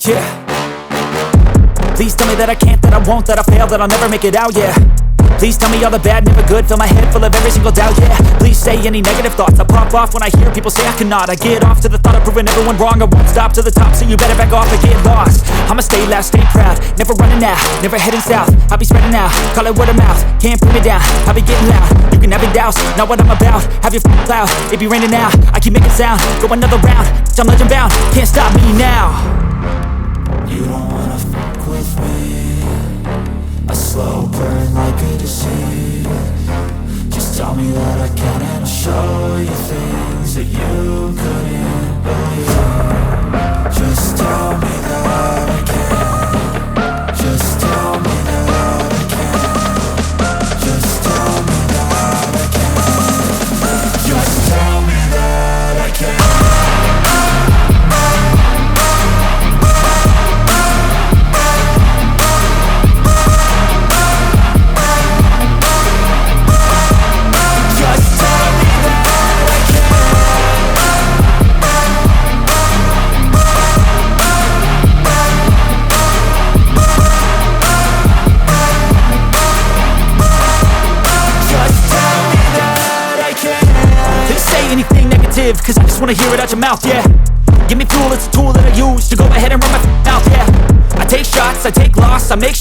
yeah. Please tell me that I can't, that I won't, that I fail, that I'll never make it out, yeah. Please tell me all the bad, never good, fill my head full of every single doubt, yeah. Please say any negative thoughts, I pop off when I hear people say I cannot. I get off to the thought of proving everyone wrong, I won't stop to the top, so you better back off and get lost. I'ma stay loud, stay proud, never running out, never heading south. I'll be spreading out, call it word of mouth, can't put me down, I'll be getting loud. You can have your doubts, not what I'm about, have your f***ing cloud, it be raining now. I keep making sound, go another round, I'm legend bound, can't stop me now. You don't wanna fuck with me, a slow burn like Adesivi. Just tell me that I can and I'll show you things that you couldn't believe. Just tell me that I can. Just tell me that I can. Just tell me that I can. Just tell me that I can. Cause I just wanna hear it out your mouth, yeah. Give me fuel, it's a tool that I use to go ahead and run my mouth, yeah. I take shots, I take loss, I make